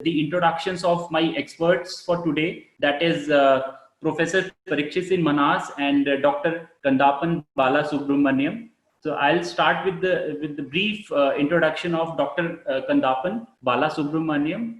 the introductions of my experts for today, that is Professor Parikshat Singh Manhas and Dr. Kandappan Balasubramanian. So I'll start with the brief introduction of Dr. Kandappan Balasubramanian.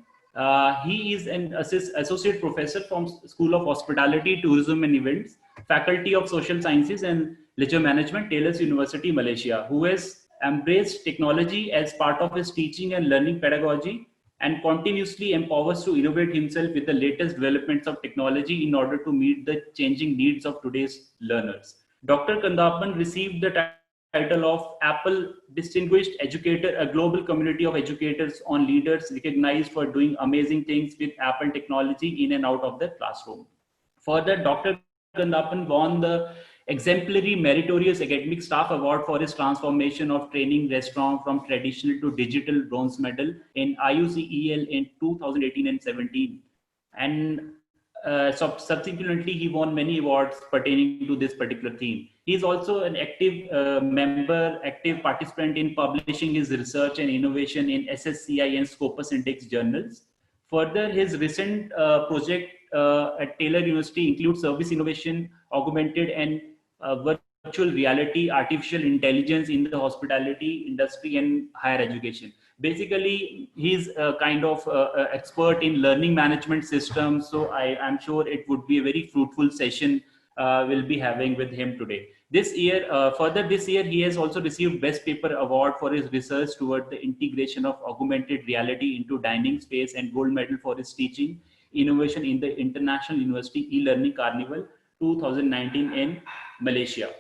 He is an associate professor from School of Hospitality, Tourism and Events, Faculty of Social Sciences and Leisure Management, Taylor's University, Malaysia, who has embraced technology as part of his teaching and learning pedagogy and continuously empowers to innovate himself with the latest developments of technology in order to meet the changing needs of today's learners. Dr. Kandappan received the title of Apple Distinguished Educator, a global community of educators on leaders recognized for doing amazing things with Apple technology in and out of the classroom. Further, Dr. Kandappan won the Exemplary Meritorious Academic Staff Award for his transformation of training restaurant from traditional to digital bronze medal in IUCEL in 2018 and 17. And subsequently, he won many awards pertaining to this particular theme. He is also an active member, active participant in publishing his research and innovation in SSCI and Scopus Index journals. Further, his recent project at Taylor University includes service innovation, augmented and virtual reality, artificial intelligence in the hospitality industry and higher education. Basically, he's a kind of expert in learning management systems. So I'm sure it would be a very fruitful session we'll be having with him today. This year, further this year, he has also received Best Paper Award for his research toward the integration of augmented reality into dining space and gold medal for his teaching innovation in the International University E-Learning Carnival 2019 in Malaysia.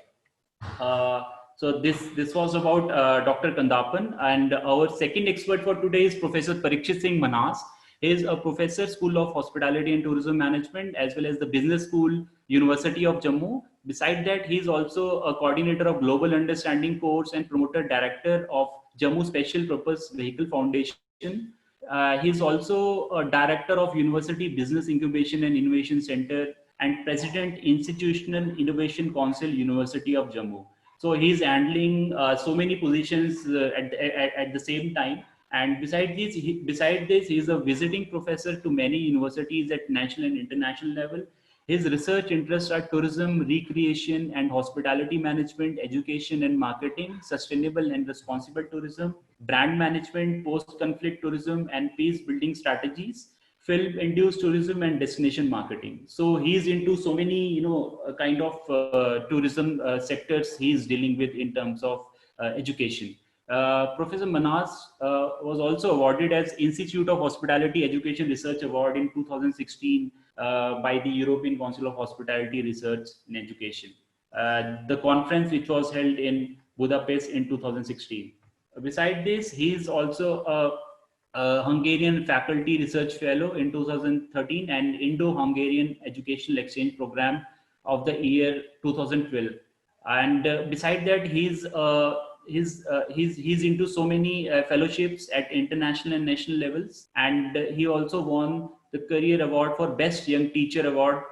So this was about Dr. Kandappan, and our second expert for today is Professor Parikshat Singh Manhas. He is a professor, School of Hospitality and Tourism Management, as well as the Business School, University of Jammu. Beside that, he is also a coordinator of Global Understanding course and promoter director of Jammu Special Purpose Vehicle Foundation. He is also a director of University Business Incubation and Innovation Center and President Institutional Innovation Council, University of Jammu. So he's handling so many positions at the same time. And besides this, he's a visiting professor to many universities at national and international level. His research interests are tourism, recreation and hospitality management, education and marketing, sustainable and responsible tourism, brand management, post-conflict tourism and peace-building strategies, film-induced tourism and destination marketing. So he's into so many, kind of tourism sectors he's dealing with in terms of education. Professor Manhas was also awarded as Institute of Hospitality Education Research Award in 2016 by the European Council of Hospitality Research and Education. The conference which was held in Budapest in 2016. Besides this, he is also a Hungarian Faculty Research Fellow in 2013 and Indo-Hungarian Educational Exchange Program of the year 2012. And beside that, he's into so many fellowships at international and national levels, and he also won the Career Award for Best Young Teacher Award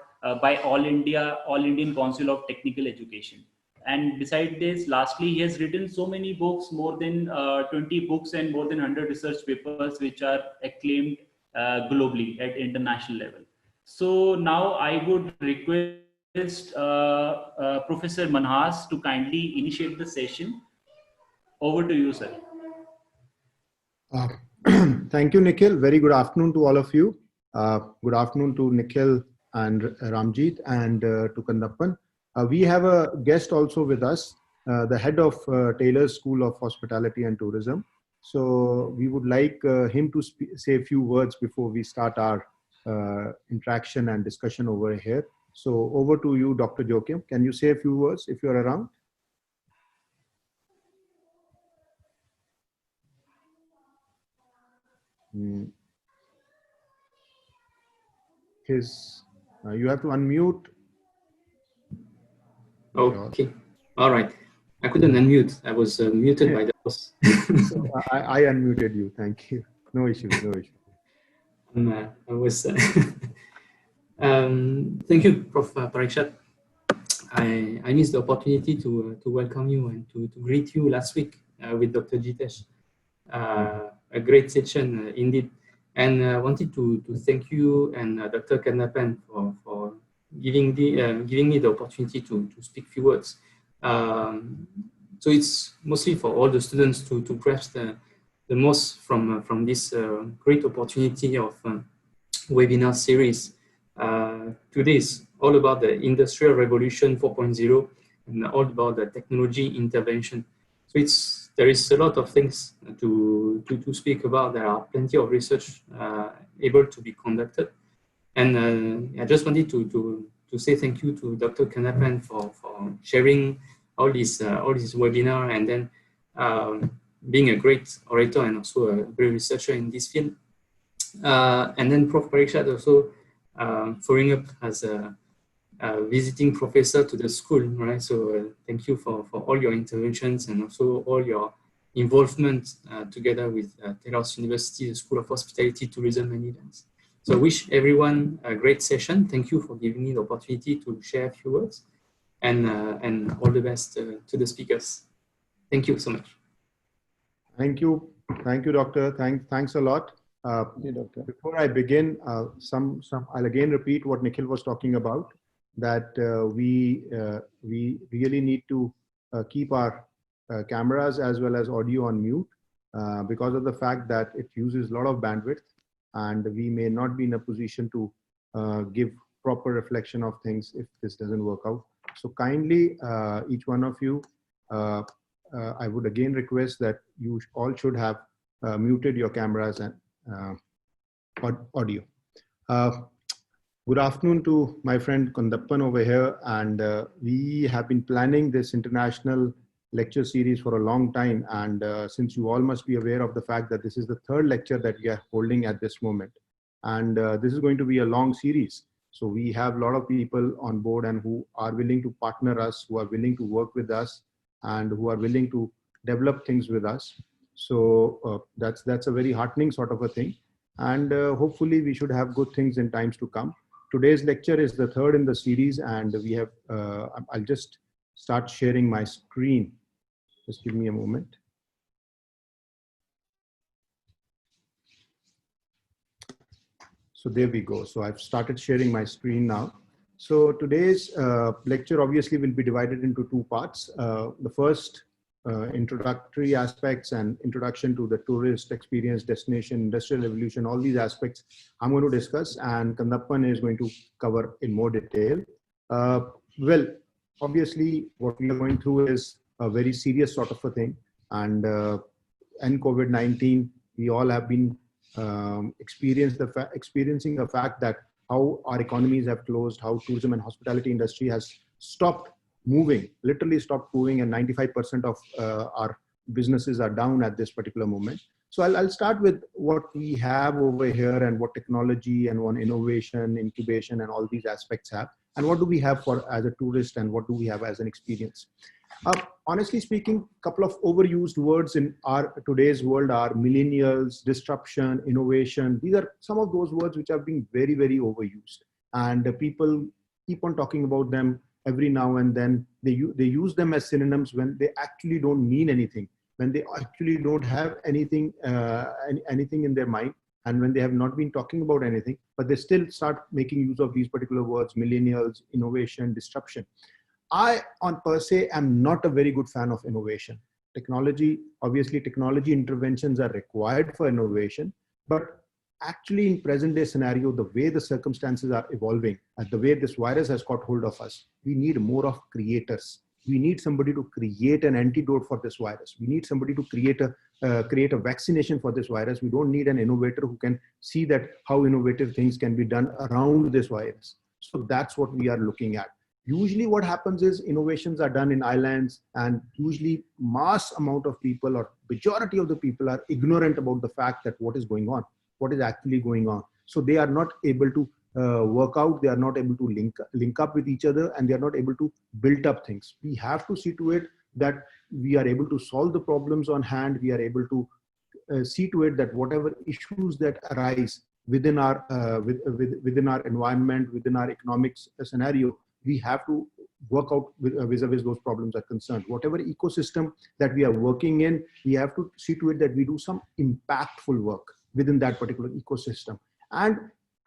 by All Indian Council of Technical Education. And beside this, lastly, he has written so many books, more than 20 books and more than 100 research papers, which are acclaimed globally at international level. So now I would request Professor Manhas to kindly initiate the session. Over to you, sir. Thank you, Nikhil. Very good afternoon to all of you. Good afternoon to Nikhil and Ramjit and to Kandappan. We have a guest also with us, the head of Taylor's School of Hospitality and Tourism. So we would like him to say a few words before we start our interaction and discussion over here. So over to you, Dr. Joachim. Can you say a few words if you're around? You have to unmute. Okay, all right. I couldn't unmute. I was muted by the host. So I unmuted you. Thank you. No issue. No issue. I was. Thank you, Prof. Parikshat. I missed the opportunity to welcome you and to greet you last week with Dr. Jitesh. A great session indeed. And I wanted to thank you and Dr. Kandappan for giving me the opportunity to speak a few words. So it's mostly for all the students to grasp the most from this great opportunity of webinar series. Today is all about the Industrial Revolution 4.0 and all about the technology intervention. So there is a lot of things to speak about. There are plenty of research able to be conducted. And I just wanted to say thank you to Dr. Kandappan for sharing all this webinar, and then being a great orator and also a great researcher in this field. And then Prof. Parikshat also following up as a visiting professor to the school, right? So thank you for all your interventions and also all your involvement together with T.E.D University, the School of Hospitality, Tourism and Events. So I wish everyone a great session. Thank you for giving me the opportunity to share a few words, and all the best to the speakers. Thank you so much. Thank you, Doctor. Thanks a lot. Before I begin, I'll again repeat what Nikhil was talking about, that we really need to keep our cameras as well as audio on mute because of the fact that it uses a lot of bandwidth, and we may not be in a position to give proper reflection of things if this doesn't work out. So kindly, each one of you, I would again request that you all should have muted your cameras and audio. Good afternoon to my friend Kandappan over here, and we have been planning this international lecture series for a long time, and since you all must be aware of the fact that this is the third lecture that we are holding at this moment, and this is going to be a long series. So we have a lot of people on board and who are willing to partner us, who are willing to work with us, and who are willing to develop things with us. So that's a very heartening sort of a thing, and hopefully we should have good things in times to come. Today's lecture is the third in the series, and we have, I'll just start sharing my screen. Just give me a moment. So there we go. So I've started sharing my screen now. So today's lecture obviously will be divided into two parts. The first, introductory aspects and introduction to the tourist experience, destination, industrial revolution, all these aspects I'm going to discuss, and Kandappan is going to cover in more detail. Well, obviously what we are going through is a very serious sort of a thing, and COVID-19, we all have been experiencing the fact that how our economies have closed, how tourism and hospitality industry has stopped moving, literally stopped moving, and 95% of our businesses are down at this particular moment. So I'll start with what we have over here and what technology and what innovation, incubation, and all these aspects have, and what do we have for as a tourist, and what do we have as an experience. Honestly speaking, a couple of overused words in our today's world are millennials, disruption, innovation. These are some of those words which are being very, very overused, and people keep on talking about them every now and then. They use them as synonyms when they actually don't mean anything, when they actually don't have anything anything in their mind, and when they have not been talking about anything, but they still start making use of these particular words: millennials, innovation, disruption. I, on per se, am not a very good fan of innovation. Technology, obviously technology interventions are required for innovation, but actually in present day scenario, the way the circumstances are evolving and the way this virus has got hold of us, we need more of creators. We need somebody to create an antidote for this virus. We need somebody to create a vaccination for this virus. We don't need an innovator who can see that how innovative things can be done around this virus. So that's what we are looking at. Usually what happens is innovations are done in islands, and usually mass amount of people or majority of the people are ignorant about the fact that what is going on, what is actually going on. So they are not able to work out, they are not able to link up with each other, and they are not able to build up things. We have to see to it that we are able to solve the problems on hand. We are able to see to it that whatever issues that arise within our within our environment, within our economics scenario, we have to work out vis-a-vis those problems are concerned. Whatever ecosystem that we are working in, we have to see to it that we do some impactful work. within that particular ecosystem. And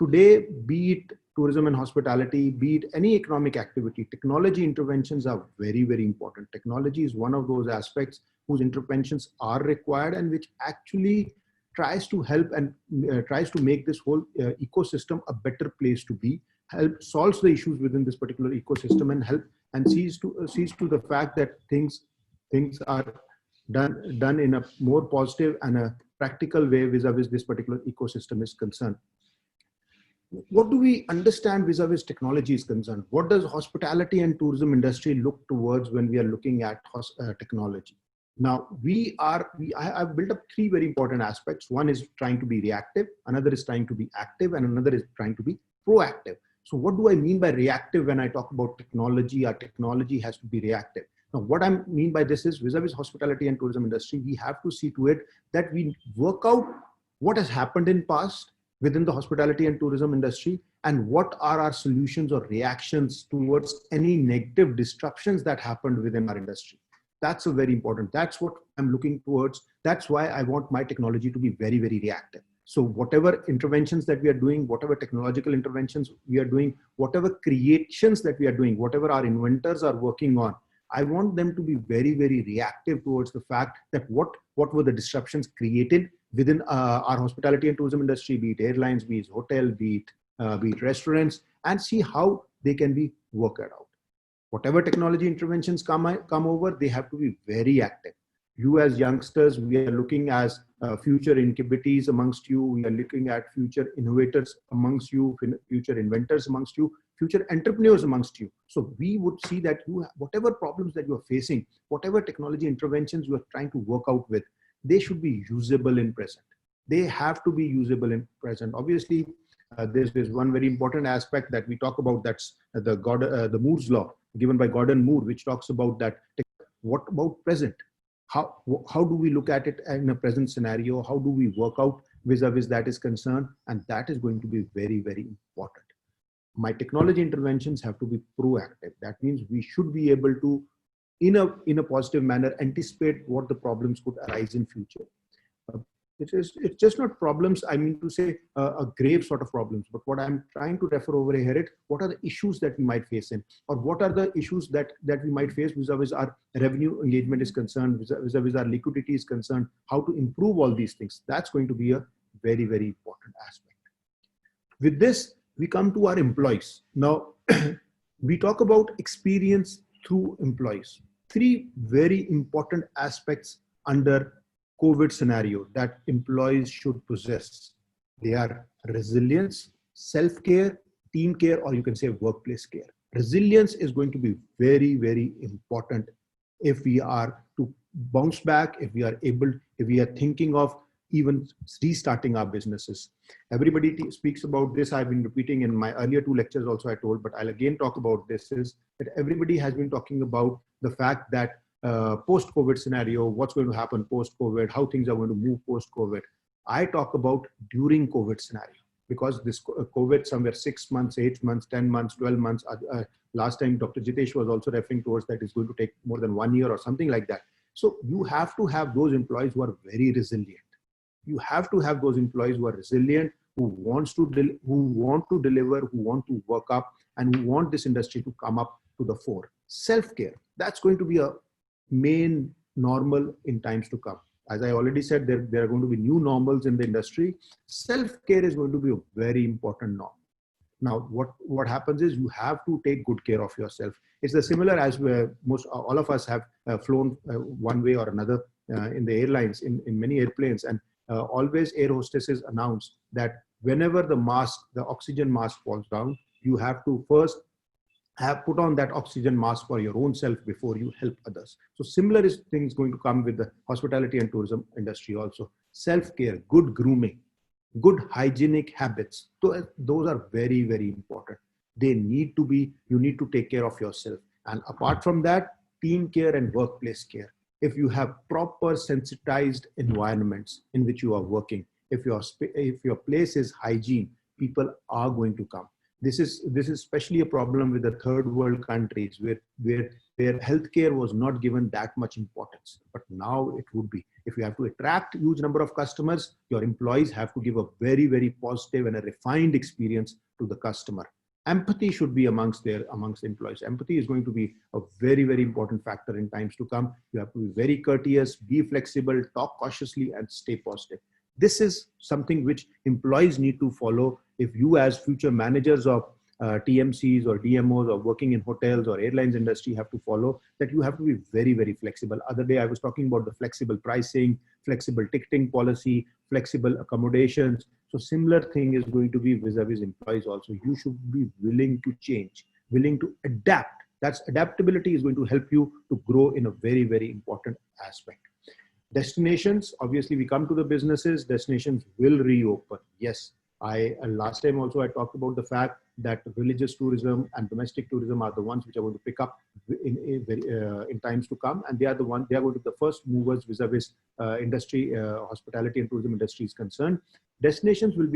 today, be it tourism and hospitality, be it any economic activity, technology interventions are very, very important. Technology is one of those aspects whose interventions are required and which actually tries to help and tries to make this whole ecosystem a better place to be, help solves the issues within this particular ecosystem, and help and sees to the fact that things are done in a more positive and a practical way vis-a-vis this particular ecosystem is concerned. What do we understand vis-a-vis technology is concerned? What does hospitality and tourism industry look towards when we are looking at technology? Now, I've built up three very important aspects. One is trying to be reactive, another is trying to be active, and another is trying to be proactive. So what do I mean by reactive when I talk about technology? Our technology has to be reactive. Now, what I mean by this is vis-a-vis hospitality and tourism industry, we have to see to it that we work out what has happened in past within the hospitality and tourism industry, and what are our solutions or reactions towards any negative disruptions that happened within our industry. That's a very important. That's what I'm looking towards. That's why I want my technology to be very, very reactive. So whatever interventions that we are doing, whatever technological interventions we are doing, whatever creations that we are doing, whatever our inventors are working on, I want them to be very, very reactive towards the fact that what were the disruptions created within our hospitality and tourism industry, be it airlines, be it hotel, be it restaurants, and see how they can be worked out. Whatever technology interventions come over, they have to be very active. You as youngsters, we are looking as future incubators amongst you. We are looking at future innovators amongst you, future inventors amongst you, future entrepreneurs amongst you. So we would see that whatever problems that you are facing, whatever technology interventions you are trying to work out with, they should be usable in present. They have to be usable in present. Obviously, there's one very important aspect that we talk about. That's the Moore's law given by Gordon Moore, which talks about that. What about present? How do we look at it in a present scenario? How do we work out vis-a-vis that is concerned? And that is going to be very, very important. My technology interventions have to be proactive. That means we should be able to, in a positive manner, anticipate what the problems could arise in future. It's just not problems, I mean to say a grave sort of problems, but what I'm trying to refer over here is what are the issues that we might face in, or what are the issues that we might face vis-a-vis our revenue engagement is concerned, vis-a-vis our liquidity is concerned, how to improve all these things. That's going to be a very, very important aspect. With this, we come to our employees. Now, we talk about experience through employees. Three very important aspects under COVID scenario that employees should possess. They are resilience, self-care, team care, or you can say workplace care. Resilience is going to be very, very important if we are to bounce back, if we are thinking of even restarting our businesses. Everybody speaks about this. I've been repeating in my earlier two lectures also I told, but I'll again talk about this, is that everybody has been talking about the fact that post-COVID scenario, what's going to happen post-COVID, how things are going to move post-COVID. I talk about during COVID scenario, because this COVID somewhere 6 months, 8 months, 10 months, 12 months. Last time Dr. Jitesh was also referring towards that it's going to take more than 1 year or something like that. So you have to have those employees who are very resilient. You have to have those employees who are resilient, who want to deliver, who want to work up, and who want this industry to come up to the fore. Self-care, that's going to be a main normal in times to come. As I already said, there are going to be new normals in the industry. Self-care is going to be a very important norm. Now, what happens is you have to take good care of yourself. It's the similar as where all of us have flown one way or another in the airlines, in many airplanes, and always air hostesses announce that whenever the oxygen mask falls down, you have to first put on that oxygen mask for your own self before you help others. So similar things going to come with the hospitality and tourism industry also. Self-care, good grooming, good hygienic habits. So those are very, very important. You need to take care of yourself. And apart from that, team care and workplace care. If you have proper sensitized environments in which you are working, if your place is hygiene, people are going to come. This is especially a problem with the third world countries where healthcare was not given that much importance, but now it would be. If you have to attract huge number of customers, your employees have to give a very, very positive and a refined experience to the customer. Empathy should be amongst employees. Empathy is going to be a very, very important factor in times to come. You have to be very courteous, be flexible, talk cautiously, and stay positive. This is something which employees need to follow. If you as future managers of TMCs or DMOs or working in hotels or airlines industry have to follow, that you have to be very, very flexible. Other day I was talking about the flexible pricing, flexible ticketing policy, flexible accommodations. So similar thing is going to be vis-a-vis employees also. You should be willing to change, willing to adapt. That's adaptability is going to help you to grow in a very, very important aspect. Destinations, obviously we come to the businesses, destinations will reopen. Yes, last time also I talked about the fact that religious tourism and domestic tourism are the ones which are going to pick up in times to come, and they are going to be the first movers vis-a-vis industry, hospitality and tourism industry is concerned. Destinations will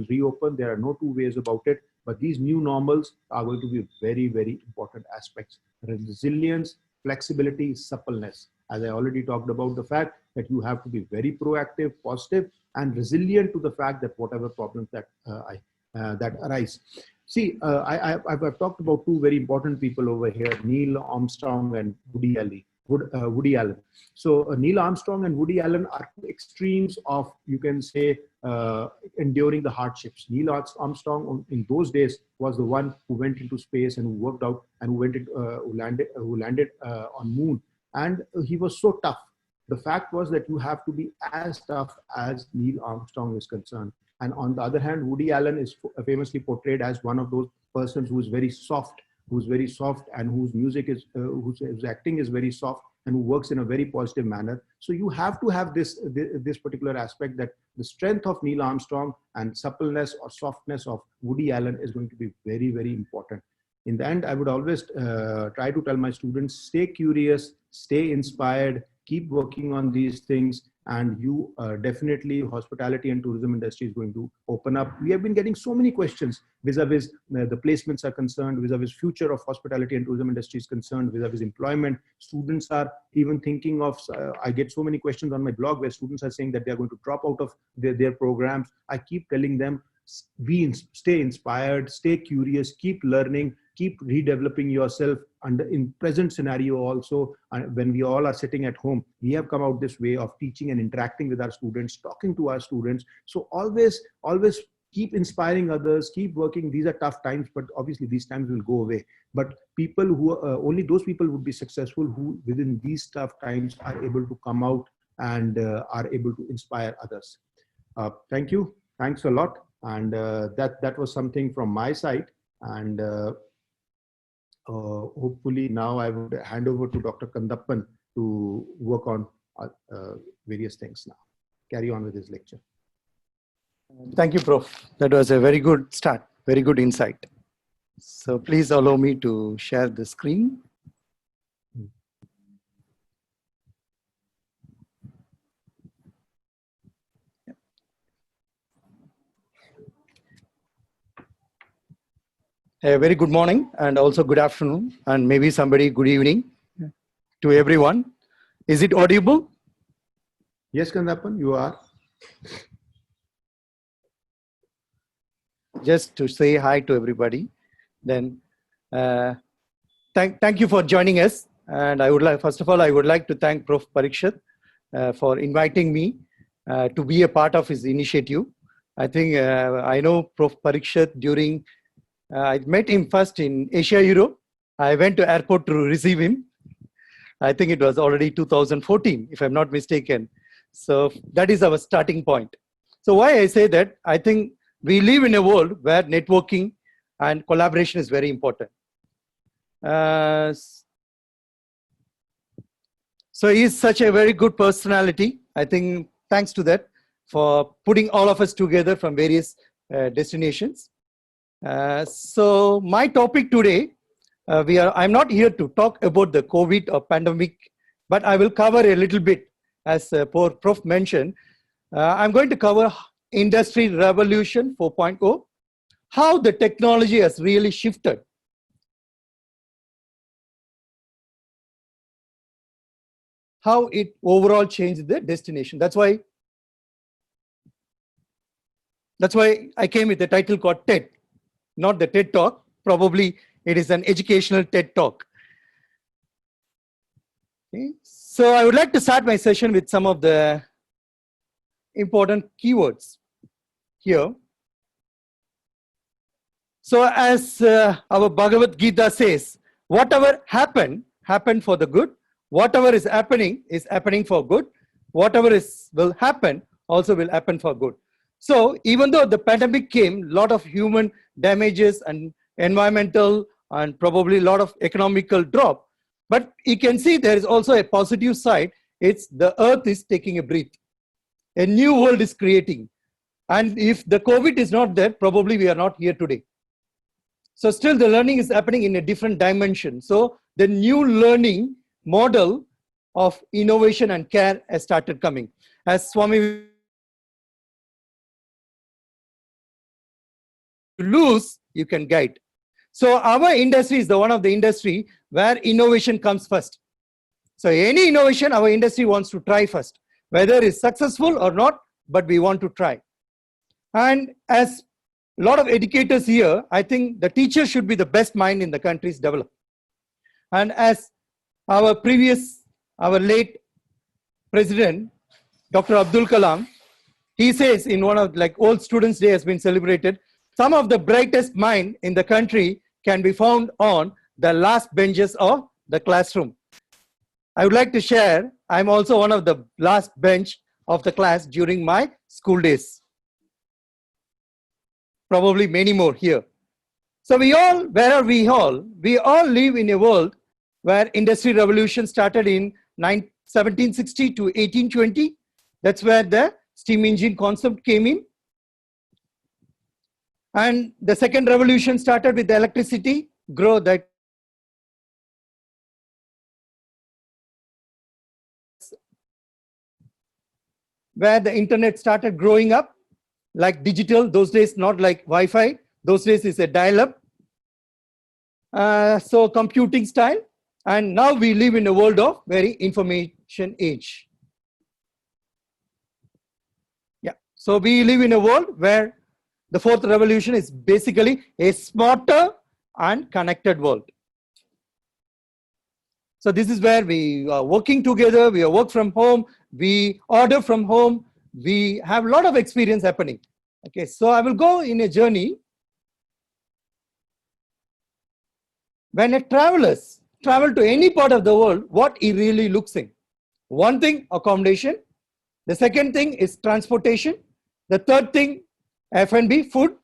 reopen. There are no two ways about it, but these new normals are going to be very, very important aspects. Resilience, flexibility, suppleness. As I already talked about the fact that you have to be very proactive, positive, and resilient to the fact that whatever problems that arise. See, I've talked about two very important people over here, Neil Armstrong and Woody Allen. So Neil Armstrong and Woody Allen are two extremes of, you can say, enduring the hardships. Neil Armstrong in those days was the one who went into space and who worked out and who landed on moon. And he was so tough. The fact was that you have to be as tough as Neil Armstrong is concerned. And on the other hand, Woody Allen is famously portrayed as one of those persons who is very soft, and whose music is, whose acting is very soft, and who works in a very positive manner. So you have to have this particular aspect, that the strength of Neil Armstrong and suppleness or softness of Woody Allen is going to be very, very important. In the end, I would always try to tell my students, stay curious, stay inspired, keep working on these things, and you definitely, hospitality and tourism industry is going to open up. We have been getting so many questions vis-a-vis the placements are concerned, vis-a-vis future of hospitality and tourism industry is concerned, vis-a-vis employment. Students are even thinking of, I get so many questions on my blog where students are saying that they are going to drop out of their programs. I keep telling them, stay inspired, stay curious, keep learning, keep redeveloping yourself. In present scenario also, when we all are sitting at home, we have come out this way of teaching and interacting with our students, talking to our students. So always keep inspiring others, keep working. These are tough times, but obviously these times will go away. But people who only those people would be successful who within these tough times are able to come out and are able to inspire others. Thank you. Thanks a lot. And that was something from my side. And hopefully now I would hand over to Dr. Kandappan to work on various things now. Carry on with his lecture. Thank you, Prof. That was a very good start, very good insight. So please allow me to share the screen. A very good morning and also good afternoon, and maybe somebody good evening to everyone. Is it audible? Yes, Kandappan, you are. Just to say hi to everybody. Then thank you for joining us. And I would like, first of all, I would like to thank Prof. Parikshat for inviting me to be a part of his initiative. I think I know Prof. Parikshat during I met him first in Asia Europe. I went to airport to receive him. I think it was already 2014, if I'm not mistaken. So that is our starting point. So why I say that, I think we live in a world where networking and collaboration is very important. So he's such a very good personality. I think thanks to that for putting all of us together from various destinations. So my topic today, I'm not here to talk about the COVID or pandemic, but I will cover a little bit, as Prof mentioned. I'm going to cover Industry Revolution 4.0, how the technology has really shifted how it overall changed the destination. That's why I came with the title called TED, not the TED Talk. Probably it is an educational TED Talk. Okay. So I would like to start my session with some of the important keywords here. So as our Bhagavad Gita says, whatever happened for the good. Whatever is happening for good. Whatever will happen also will happen for good. So even though the pandemic came, a lot of human damages and environmental and probably a lot of economical drop, but you can see there is also a positive side. It's the earth is taking a breath. A new world is creating. And if the COVID is not there, probably we are not here today. So still the learning is happening in a different dimension. So the new learning model of innovation and care has started coming. As Swami lose, you can guide. So our industry is the one of the industry where innovation comes first. So any innovation, our industry wants to try first, whether it's successful or not, but we want to try. And as a lot of educators here, I think the teacher should be the best mind in the country's development. And as our late president, Dr. Abdul Kalam, he says in one of old students' day has been celebrated, some of the brightest mind in the country can be found on the last benches of the classroom. I would like to share, I'm also one of the last bench of the class during my school days. Probably many more here. So we all live in a world where industry revolution started in 1760 to 1820. That's where the steam engine concept came in. And the second revolution started with the electricity, where the internet started growing up, like digital, those days not like Wi-Fi, those days is a dial-up. So computing style, and now we live in a world of very information age. Yeah, so we live in a world where the fourth revolution is basically a smarter and connected world. So this is where we are working together, we work from home, we order from home, we have a lot of experience happening. Okay, so I will go in a journey. When a travelers travel to any part of the world, what he really looks in. One thing, accommodation. The second thing is transportation. The third thing, F&B, food,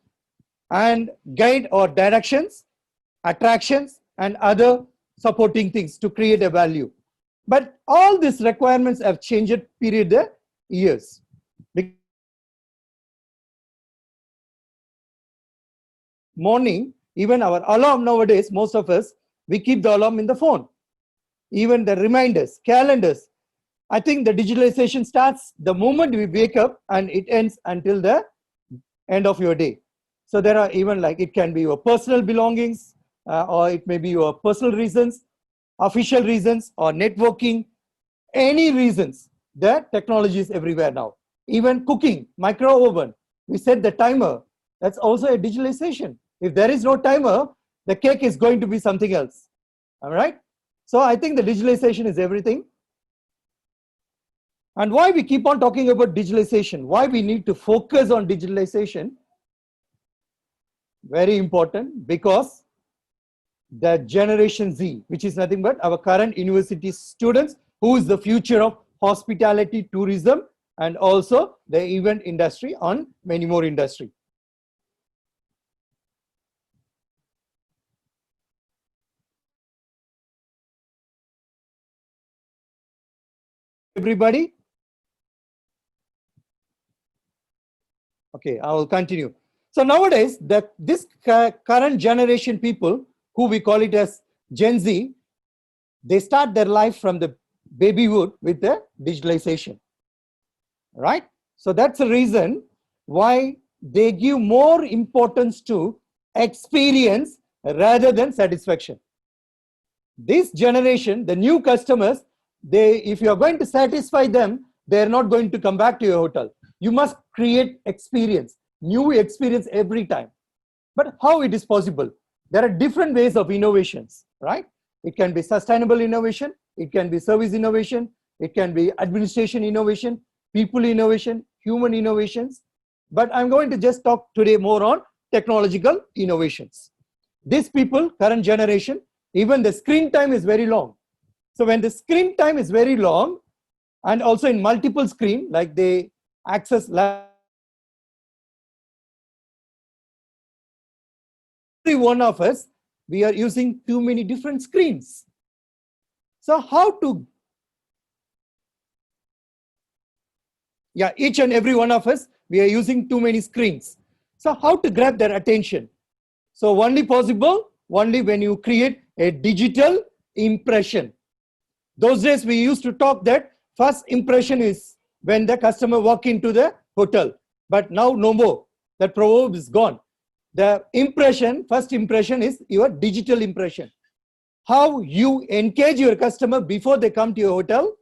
and guide or directions, attractions, and other supporting things to create a value. But all these requirements have changed period of years. Morning, even our alarm nowadays, most of us, we keep the alarm in the phone. Even the reminders, calendars. I think the digitalization starts the moment we wake up and it ends until the end of your day. So there are even it can be your personal belongings, or it may be your personal reasons, official reasons, or networking, any reasons. The technology is everywhere now. Even cooking, micro oven, we set the timer. That's also a digitalization. If there is no timer, the cake is going to be something else. All right. So I think the digitalization is everything. And why we keep on talking about digitalization, why we need to focus on digitalization, very important, because the Generation Z, which is nothing but our current university students, who is the future of hospitality, tourism, and also the event industry on many more industry. Everybody? Okay, I will continue. So nowadays, this current generation people, who we call it as Gen Z, they start their life from the babyhood with the digitalization, right? So that's the reason why they give more importance to experience rather than satisfaction. This generation, the new customers, if you are going to satisfy them, they are not going to come back to your hotel. You must create experience, new experience every time. But how it is possible? There are different ways of innovations, right? It can be sustainable innovation, it can be service innovation, it can be administration innovation, people innovation, human innovations. But I'm going to just talk today more on technological innovations. These people, current generation, even the screen time is very long. So when the screen time is very long, and also in multiple screen, like they access every one of us, we are using too many different screens. So how to, each and every one of us, we are using too many screens. So how to grab their attention? So only possible, only when you create a digital impression. Those days we used to talk that first impression is when the customer walk into the hotel. But now no more. That proverb is gone. The impression, first impression is your digital impression. How you engage your customer before they come to your hotel,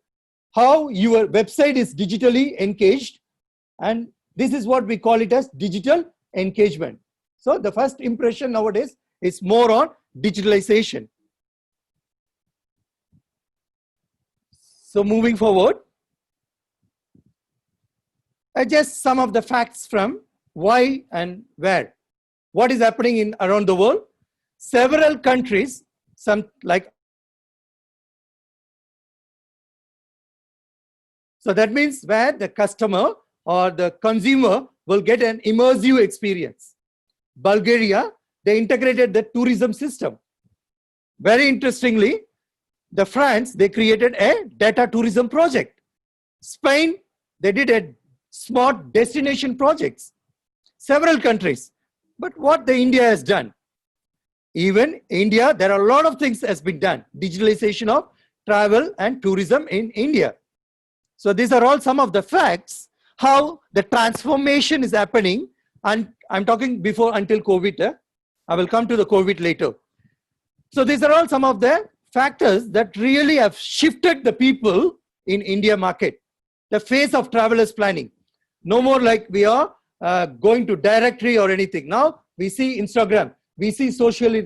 how your website is digitally engaged, and this is what we call it as digital engagement. So the first impression nowadays is more on digitalization. So moving forward, just some of the facts from why and where. What is happening in around the world? Several countries, some like, so that means where the customer or the consumer will get an immersive experience. Bulgaria, they integrated the tourism system. Very interestingly, the France, they created a data tourism project. Spain, they did a smart destination projects. Several countries. But what the India has done? Even India, there are a lot of things has been done. Digitalization of travel and tourism in India. So these are all some of the facts, how the transformation is happening. And I'm talking before until COVID. I will come to the COVID later. So these are all some of the factors that really have shifted the people in India market. The face of travelers planning. No more like we are going to directory or anything. Now we see Instagram, we see social,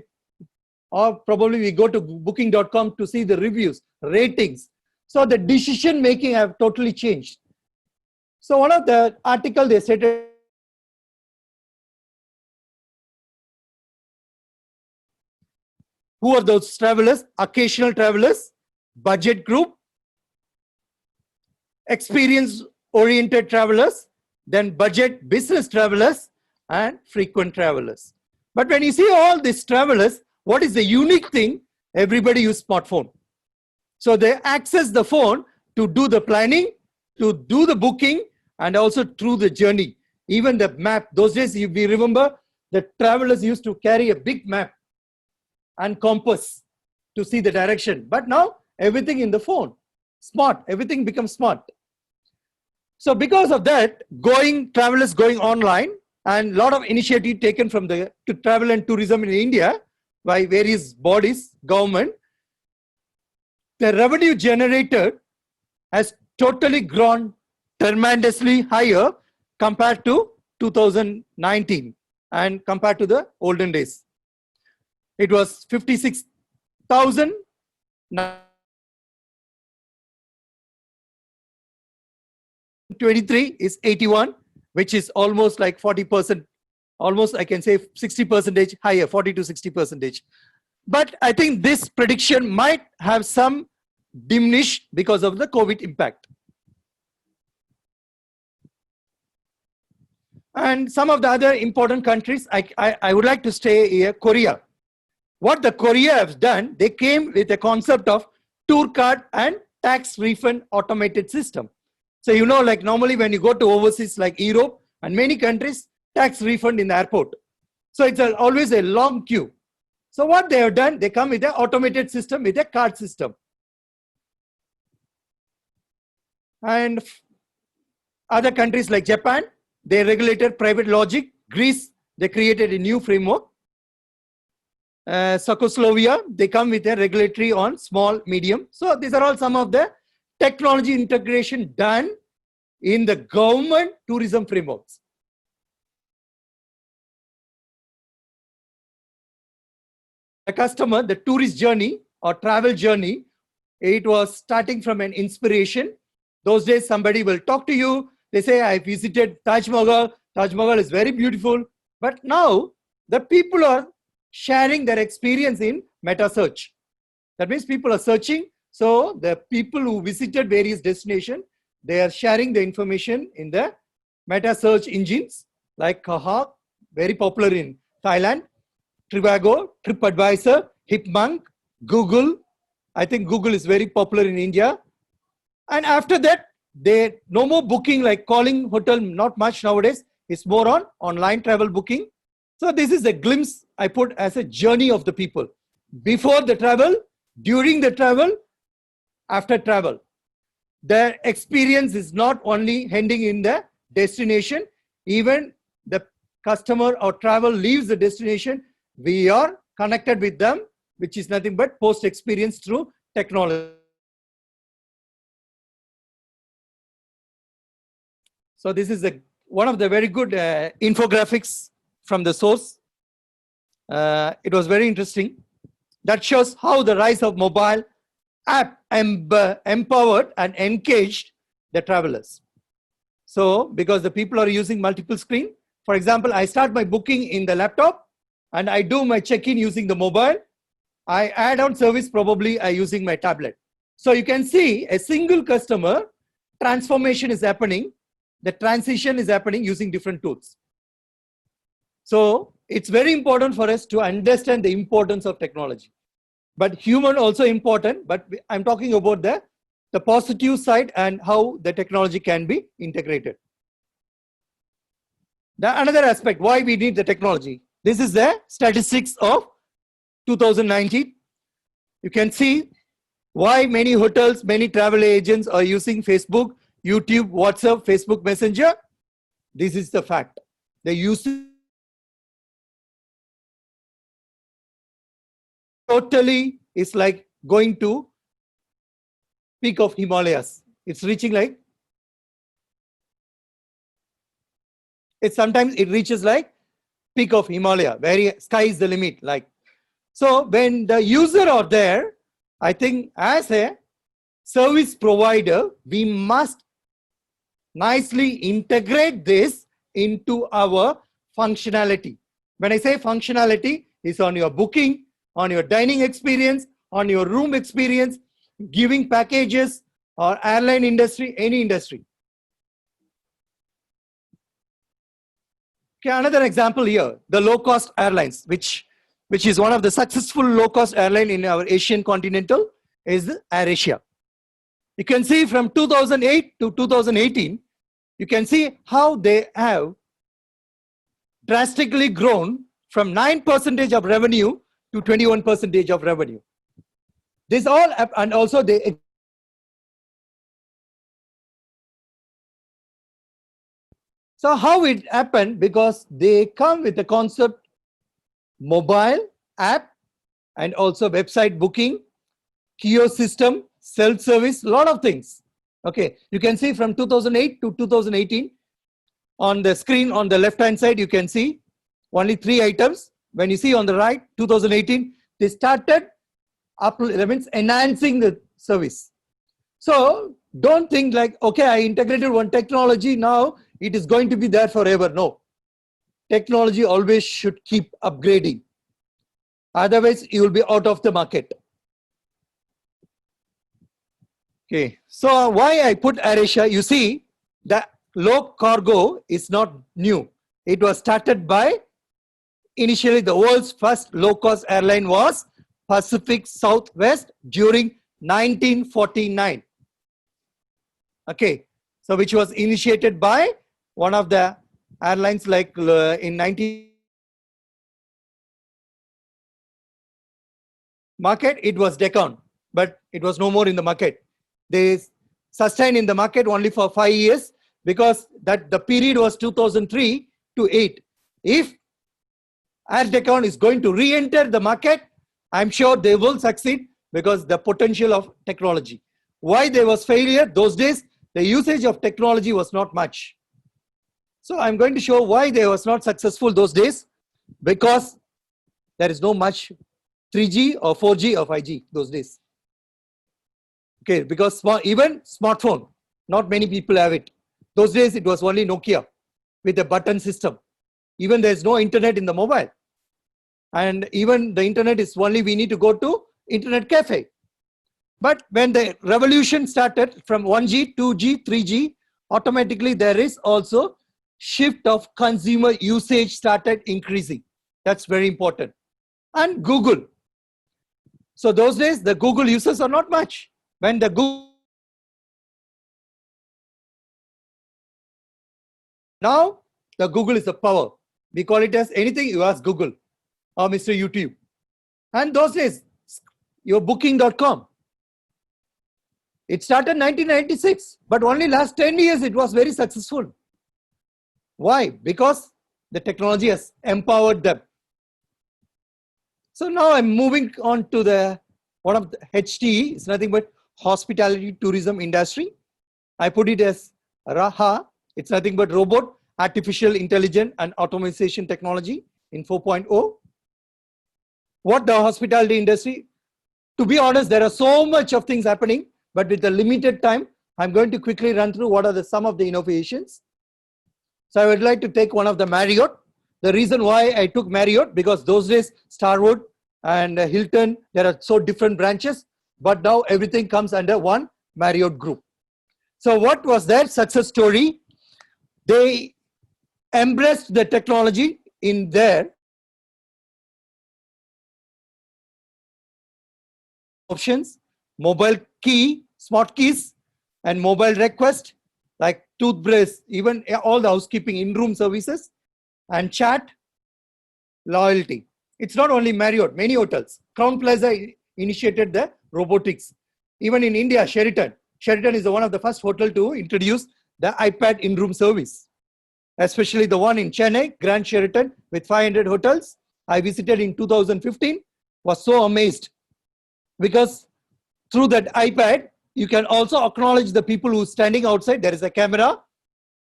or probably we go to booking.com to see the reviews, ratings. So the decision making have totally changed. So one of the article they stated, who are those travelers? Occasional travelers, budget group, experience-oriented travelers, then budget business travelers, and frequent travelers. But when you see all these travelers, what is the unique thing? Everybody use smartphone. So they access the phone to do the planning, to do the booking, and also through the journey. Even the map, those days, if we remember, the travelers used to carry a big map and compass to see the direction. But now everything in the phone, smart, everything becomes smart. So because of that, travelers going online, and a lot of initiative taken from the travel and tourism in India by various bodies, government, the revenue generated has totally grown tremendously higher compared to 2019 and compared to the olden days. It was 56,000. 23 is 81, which is almost like 40%, almost I can say 60% higher, 40 to 60%. But I think this prediction might have some diminished because of the COVID impact. And some of the other important countries, I would like to stay here, Korea. What the Korea has done, they came with a concept of tour card and tax refund automated system. So, you know, like normally when you go to overseas like Europe and many countries, tax refund in the airport. So it's always a long queue. So what they have done, they come with an automated system, with a card system. And other countries like Japan, they regulated private logic. Greece, they created a new framework. Czechoslovakia, they come with a regulatory on small, medium. So these are all some of the technology integration done in the government tourism frameworks. The customer, the tourist journey or travel journey, it was starting from an inspiration. Those days, somebody will talk to you. They say, I visited Taj Mahal. Taj Mahal is very beautiful. But now, the people are sharing their experience in meta search. That means people are searching. So the people who visited various destinations, they are sharing the information in the meta search engines like Kaha, very popular in Thailand, Trivago, TripAdvisor, Hipmunk, Google. I think Google is very popular in India. And after that, they no more booking like calling hotel, not much nowadays. It's more on online travel booking. So this is a glimpse I put as a journey of the people. Before the travel, during the travel, after travel. The experience is not only ending in the destination, even the customer or travel leaves the destination, we are connected with them, which is nothing but post experience through technology. So this is one of the very good infographics from the source. It was very interesting. That shows how the rise of mobile app empowered and engaged the travelers. So because the people are using multiple screen, for example, I start my booking in the laptop and I do my check-in using the mobile. I add on service probably using my tablet. So you can see a single customer transformation is happening. The transition is happening using different tools. So it's very important for us to understand the importance of technology. But human also important, but I'm talking about the positive side and how the technology can be integrated. Another aspect, why we need the technology. This is the statistics of 2019. You can see why many hotels, many travel agents are using Facebook, YouTube, WhatsApp, Facebook Messenger. This is the fact. They use totally is like going to peak of Himalayas. It's reaching like, sometimes it reaches like peak of Himalaya, where sky is the limit. Like, so when the user are there, I think as a service provider, we must nicely integrate this into our functionality. When I say functionality, it's on your booking, on your dining experience, on your room experience, giving packages or airline industry, any industry. Okay, another example here, the low-cost airlines, which is one of the successful low-cost airline in our Asian continental, is AirAsia. You can see from 2008 to 2018, you can see how they have drastically grown from 9% of revenue to 21% of revenue. This all, and also they, so how it happened, because they come with the concept mobile app and also website booking, kiosk system, self-service, a lot of things. Okay, you can see from 2008 to 2018 on the screen on the left hand side, you can see only 3 items. When you see on the right, 2018, they started that means enhancing the service. So don't think like, okay, I integrated one technology, now it is going to be there forever. No, technology always should keep upgrading. Otherwise, you will be out of the market. Okay, so why I put AirAsia, you see, the low cargo is not new. It was started by, initially the world's first low-cost airline was Pacific Southwest during 1949. Okay, so which was initiated by one of the airlines like in 19 market, it was Deccan, but it was no more in the market. They sustained in the market only for 5 years because that the period was 2003 to 8. If Air Deccan is going to re-enter the market, I'm sure they will succeed because the potential of technology. Why there was failure? Those days, the usage of technology was not much. So I'm going to show why they was not successful those days, because there is no much 3G or 4G or 5G those days. Okay, because even smartphone, not many people have it. Those days it was only Nokia with a button system. Even there's no internet in the mobile. And even the internet is only, we need to go to internet cafe. But when the revolution started from 1G, 2G, 3G, automatically there is also shift of consumer usage started increasing. That's very important. And Google. So those days the Google users are not much. When the Google, now the Google is the power. We call it as anything you ask Google or Mr. YouTube. And those days, your booking.com. It started 1996, but only last 10 years it was very successful. Why? Because the technology has empowered them. So now I'm moving on to the one of the HTE. It's nothing but hospitality tourism industry. I put it as RAHA. It's nothing but robot, artificial intelligence and automation technology in 4.0. What the hospitality industry? To be honest, there are so much of things happening, but with the limited time, I'm going to quickly run through what are some of the innovations. So I would like to take one of the Marriott. The reason why I took Marriott, because those days Starwood and Hilton, there are so different branches, but now everything comes under one Marriott group. So what was their success story? They embraced the technology in their options, mobile key, smart keys, and mobile request, like toothbrush, even all the housekeeping in-room services, and chat, loyalty. It's not only Marriott, many hotels. Crown Plaza initiated the robotics. Even in India, Sheraton is one of the first hotel to introduce the iPad in-room service. Especially the one in Chennai, Grand Sheraton with 500 hotels. I visited in 2015, was so amazed. Because through that iPad, you can also acknowledge the people who are standing outside. There is a camera.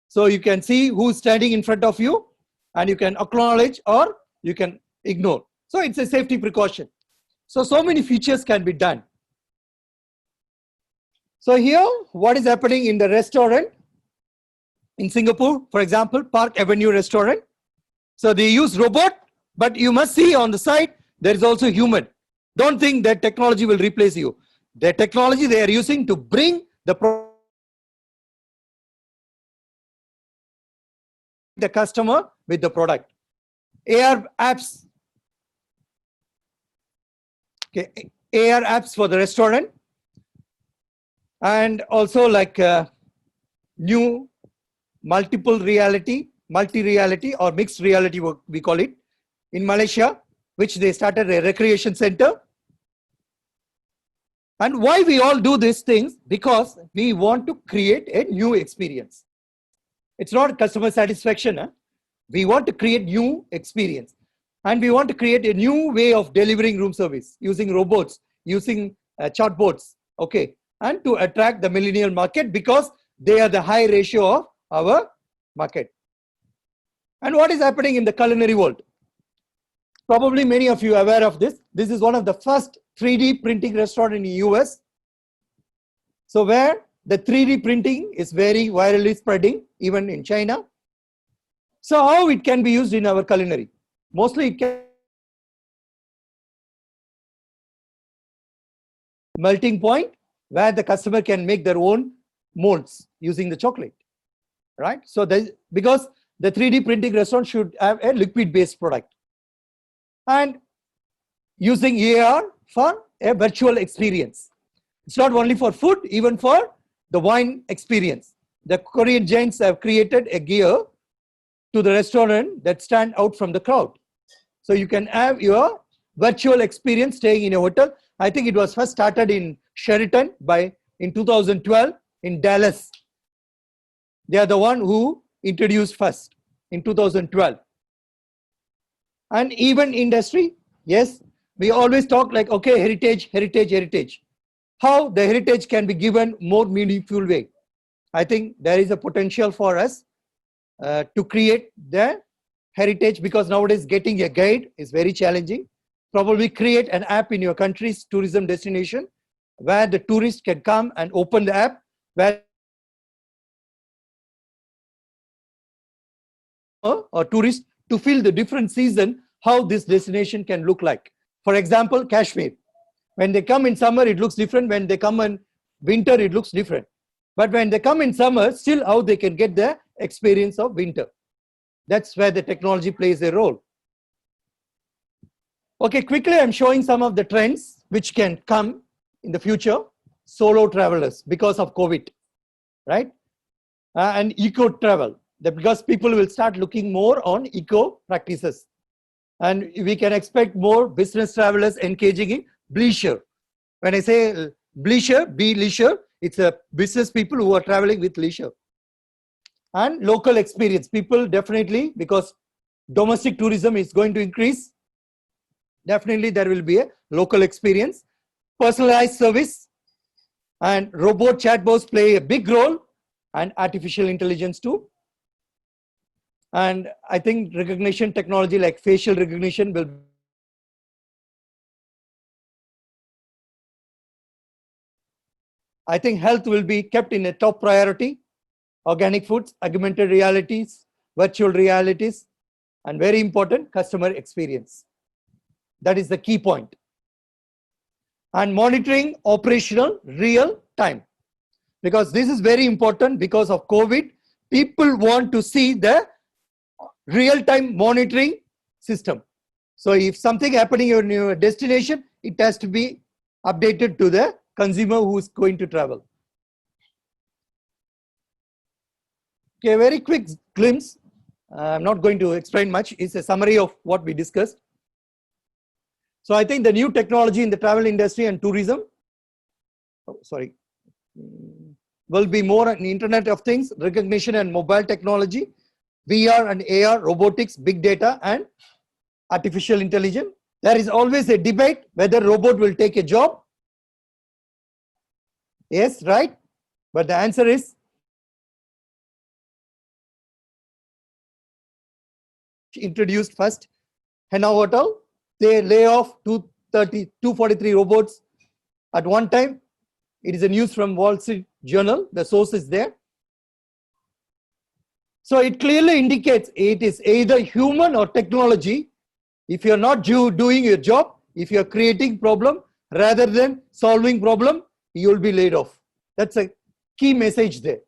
So you can see who's standing in front of you and you can acknowledge or you can ignore. So it's a safety precaution. So many features can be done. So here, what is happening in the restaurant? In Singapore, for example, Park Avenue restaurant. So they use robot, but you must see on the side, there is also human. Don't think that technology will replace you. The technology they are using to bring the customer with the product. AR apps. Okay, AR apps for the restaurant. And also like new multiple reality, multi-reality or mixed reality, we call it, in Malaysia, which they started a recreation center. And why we all do these things? Because we want to create a new experience. It's not customer satisfaction. We want to create new experience. And we want to create a new way of delivering room service using robots, using chatbots, okay, and to attract the millennial market because they are the high ratio of our market. And what is happening in the culinary world? Probably many of you are aware of this. This is one of the first 3D printing restaurant in the US. So where the 3D printing is very virally spreading, even in China. So how it can be used in our culinary? Mostly it can melting point where the customer can make their own molds using the chocolate, right? So because the 3D printing restaurant should have a liquid based product. And using AR for a virtual experience. It's not only for food, even for the wine experience. The Korean giants have created a gear to the restaurant that stand out from the crowd. So you can have your virtual experience staying in a hotel. I think it was first started in Sheraton in 2012 in Dallas. They are the one who introduced first in 2012. And even industry, yes, we always talk like, okay, heritage. how the heritage can be given more meaningful way. I think there is a potential for us to create the heritage, because nowadays getting a guide is very challenging. Probably create an app in your country's tourism destination where the tourist can come and open the app, where or tourist to feel the different season, how this destination can look like. For example, Kashmir. When they come in summer, it looks different. When they come in winter, it looks different. But when they come in summer, still how they can get the experience of winter. That's where the technology plays a role. Okay, quickly I'm showing some of the trends which can come in the future. Solo travelers because of COVID, right? And eco travel, because people will start looking more on eco practices. And we can expect more business travelers engaging in leisure. When I say leisure, be leisure, it's a business people who are traveling with leisure. And local experience, people definitely, because domestic tourism is going to increase, definitely there will be a local experience. Personalized service and robot chatbots play a big role, and artificial intelligence too. And I think recognition technology like facial recognition will. I think health will be kept in a top priority. Organic foods, augmented realities, virtual realities, and very important, customer experience. That is the key point. And monitoring operational real time. Because this is very important because of COVID. People want to see the real-time monitoring system. So if something happening in your destination, it has to be updated to the consumer who is going to travel. Okay, a very quick glimpse. I'm not going to explain much. It's a summary of what we discussed. So I think the new technology in the travel industry and tourism, will be more on Internet of Things, recognition and mobile technology, VR and AR, robotics, big data, and artificial intelligence. There is always a debate whether robot will take a job. Yes, right? But the answer is introduced first. Henna Hotel, they lay off 243 robots at one time. It is a news from Wall Street Journal. The source is there. So it clearly indicates it is either human or technology. If you're not doing your job, if you're creating problem rather than solving problem, you'll be laid off. That's a key message there.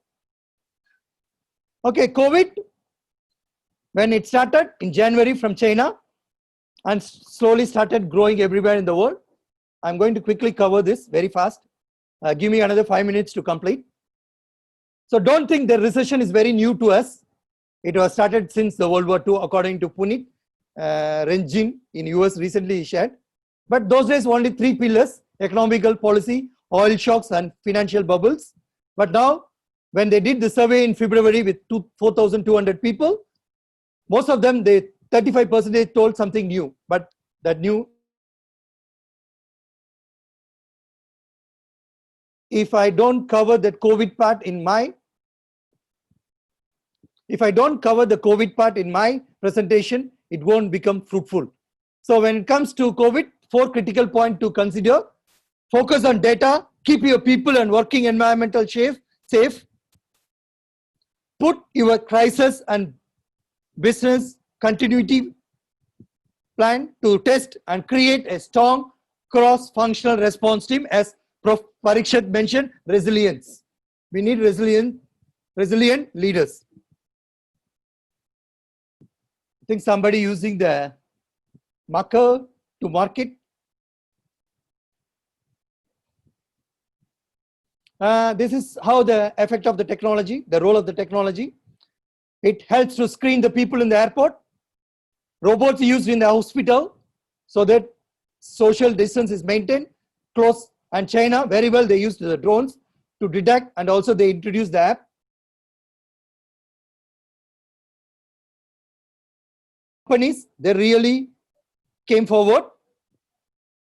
Okay, COVID, when it started in January from China and slowly started growing everywhere in the world. I'm going to quickly cover this very fast. Give me another 5 minutes to complete. So don't think the recession is very new to us. It was started since the World War II, according to Puneet Renjin in US recently shared. But those days only 3 pillars: economical policy, oil shocks, and financial bubbles. But now, when they did the survey in February with 4,200 people, most of them, 35% told something new. But that new, if I don't cover that COVID part in my, if I don't cover the COVID part in my presentation, it won't become fruitful. So when it comes to COVID, 4 critical points to consider: focus on data, keep your people and working environmental safe, put your crisis and business continuity plan to test, and create a strong cross-functional response team. As Prof Parikshat mentioned, resilience. We need resilient leaders. I think somebody using the marker to mark it. This is how the effect of the technology, the role of the technology. It helps to screen the people in the airport. Robots used in the hospital so that social distance is maintained. Close, and China, very well, they used the drones to detect, and also they introduced the app. Companies, they really came forward.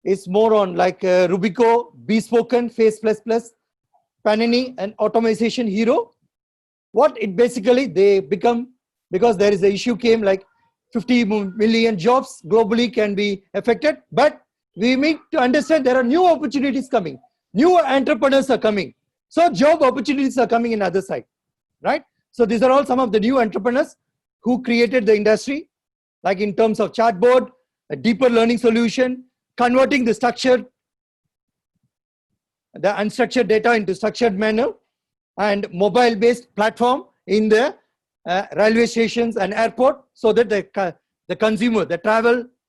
is more on like Rubico, Bespoken, Face++, Panini, and Automation Hero. What it basically, they become, because there is an issue came like 50 million jobs globally can be affected, but we need to understand there are new opportunities coming, new entrepreneurs are coming. So job opportunities are coming in other side, right? So these are all some of the new entrepreneurs who created the industry, like in terms of chatbot, a deeper learning solution, converting the unstructured data into structured manner, and mobile-based platform in the railway stations and airport, so that the consumer, the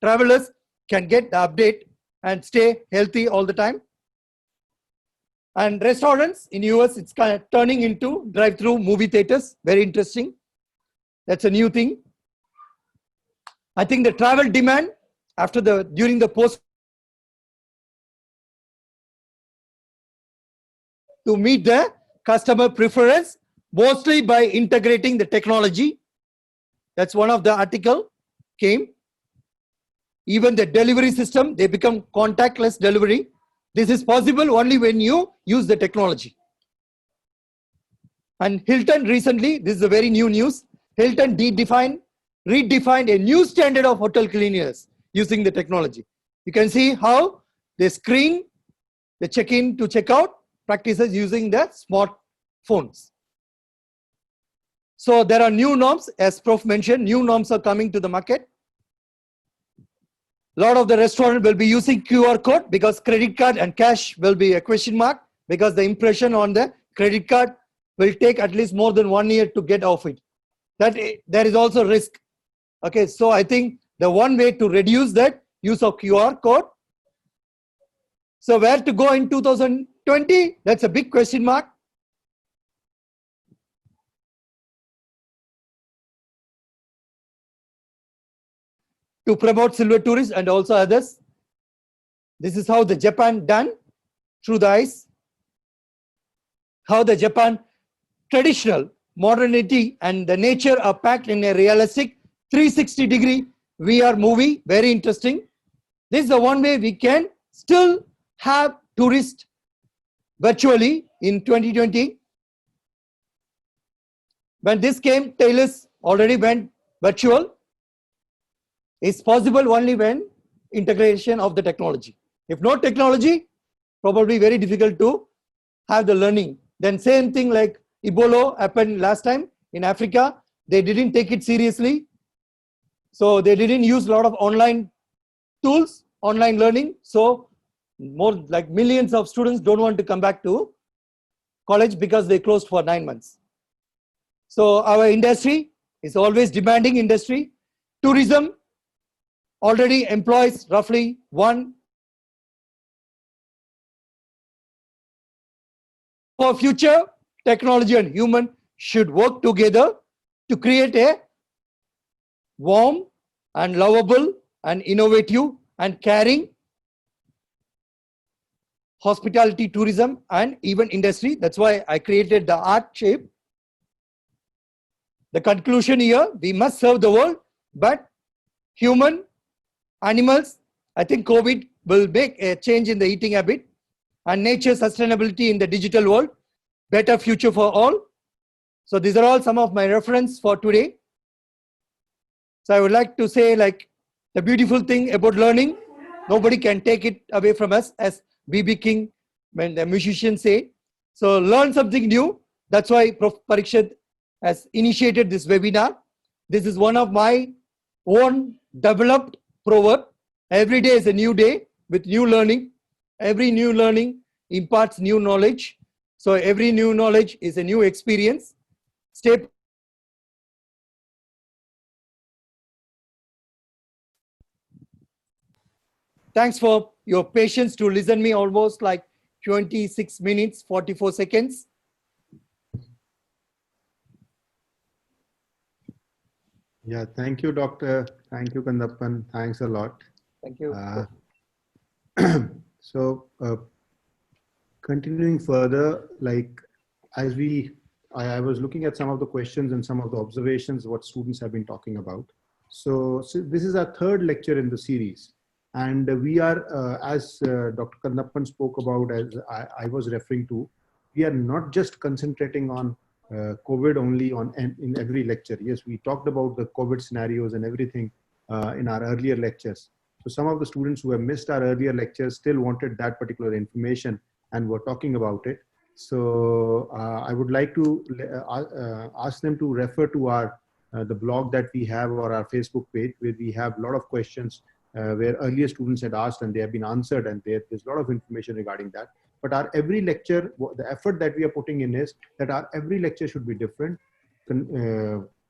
travelers can get the update and stay healthy all the time. And restaurants in US, it's kind of turning into drive-through movie theaters. Very interesting. That's a new thing. I think the travel demand during the post to meet the customer preference, mostly by integrating the technology. That's one of the article came. Even the delivery system, they become contactless delivery. This is possible only when you use the technology. And Hilton recently, this is a very new news, Hilton redefined a new standard of hotel cleanliness using the technology. You can see how they screen the check-in to check-out practices using the smartphones. So there are new norms, as Prof mentioned, new norms are coming to the market. A lot of the restaurant will be using QR code because credit card and cash will be a question mark, because the impression on the credit card will take at least more than 1 year to get off it. There is also risk. Okay, so I think the one way to reduce that use of QR code. So where to go in 2020? That's a big question mark. To promote silver tourists and also others. This is how the Japan done through the eyes. How the Japan traditional modernity and the nature are packed in a realistic 360-degree VR movie. Very interesting. This is the one way we can still have tourists virtually in 2020. When this came, Taylor's already went virtual. It's possible only when integration of the technology. If no technology, probably very difficult to have the learning. Then same thing like Ebola happened last time in Africa. They didn't take it seriously. So they didn't use a lot of online tools, online learning. So more like millions of students don't want to come back to college because they closed for 9 months. So our industry is always demanding industry. Tourism already employs roughly for future, technology and human should work together to create a warm and lovable and innovative and caring hospitality, tourism, and even industry. That's why I created the art shape. The conclusion here, we must serve the world, but human, animals, I think COVID will make a change in the eating habit, and nature sustainability in the digital world, better future for all. So these are all some of my reference for today. So I would like to say, like, the beautiful thing about learning, nobody can take it away from us, as B.B. King, when the musicians say. So learn something new. That's why Prof. Parikshat has initiated this webinar. This is one of my own developed proverb. Every day is a new day with new learning. Every new learning imparts new knowledge. So every new knowledge is a new experience. Stay. Thanks for your patience to listen me almost like 26 minutes, 44 seconds. Yeah, thank you, Doctor. Thank you, Kandappan. Thanks a lot. Thank you. So continuing further, like as I was looking at some of the questions and some of the observations what students have been talking about. So this is our third lecture in the series. And we are, as Dr. Kandappan spoke about, as I was referring to, we are not just concentrating on COVID only in every lecture. Yes, we talked about the COVID scenarios and everything in our earlier lectures. So some of the students who have missed our earlier lectures still wanted that particular information and were talking about it. So I would like to ask them to refer to our the blog that we have or our Facebook page, where we have a lot of questions where earlier students had asked and they have been answered, and there's a lot of information regarding that. But our every lecture, the effort that we are putting in is that our every lecture should be different,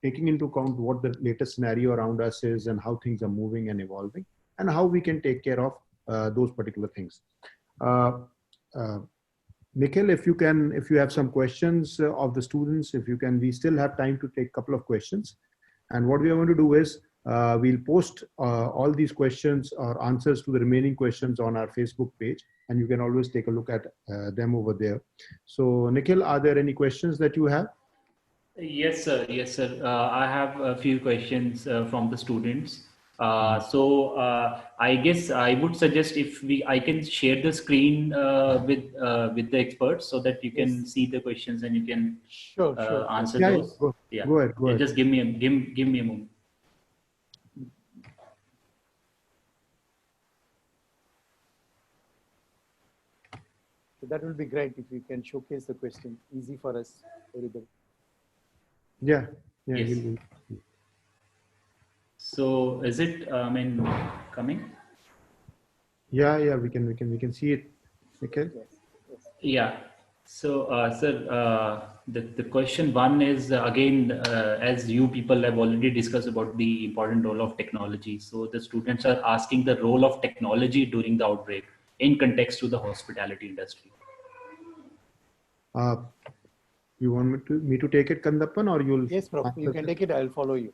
taking into account what the latest scenario around us is and how things are moving and evolving, and how we can take care of those particular things. Nikhil, if you have some questions of the students, we still have time to take a couple of questions. And what we are going to do is we'll post all these questions or answers to the remaining questions on our Facebook page, and you can always take a look at them over there. So Nikhil, are there any questions that you have? Yes, sir. Yes, sir. I have a few questions from the students. I guess I would suggest if I can share the screen with the experts so that you can see the questions and you can answer those. Go ahead. Just give me a moment. So that will be great if you can showcase the question. Easy for us, everybody. Yeah. Yes. So is it coming? Yeah, we can see it. Okay. Yes. Yeah. So sir, the question one is again, as you people have already discussed about the important role of technology. So the students are asking the role of technology during the outbreak in context to the hospitality industry. You want me to take it, Kandappan, or you'll? Yes, Prof. You can take it. I'll follow you.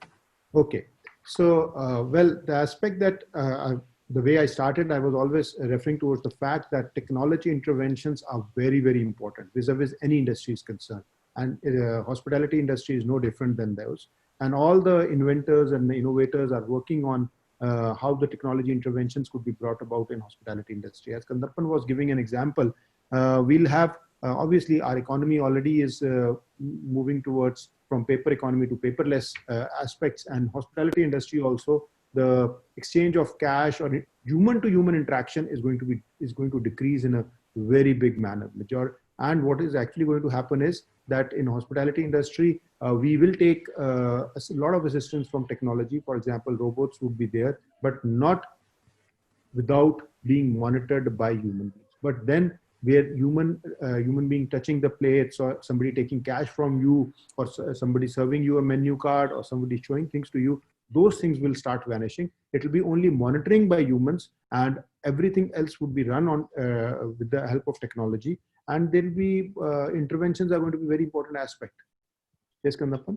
Okay. So, well, the aspect that the way I started, I was always referring towards the fact that technology interventions are very, very important vis-a-vis any industry is concerned. And hospitality industry is no different than those. And all the inventors and the innovators are working on how the technology interventions could be brought about in hospitality industry. As Kandappan was giving an example, we'll have, obviously our economy already is moving towards from paper economy to paperless aspects, and hospitality industry also, the exchange of cash or human to human interaction is going to decrease in a very big manner. And what is actually going to happen is that in hospitality industry, we will take a lot of assistance from technology. For example, robots would be there, but not without being monitored by human beings. But then where human being touching the plates, or somebody taking cash from you, or somebody serving you a menu card, or somebody showing things to you, those things will start vanishing. It will be only monitoring by humans, and everything else would be run on with the help of technology. And there will be interventions are going to be very important aspect. Yes, Kandappan?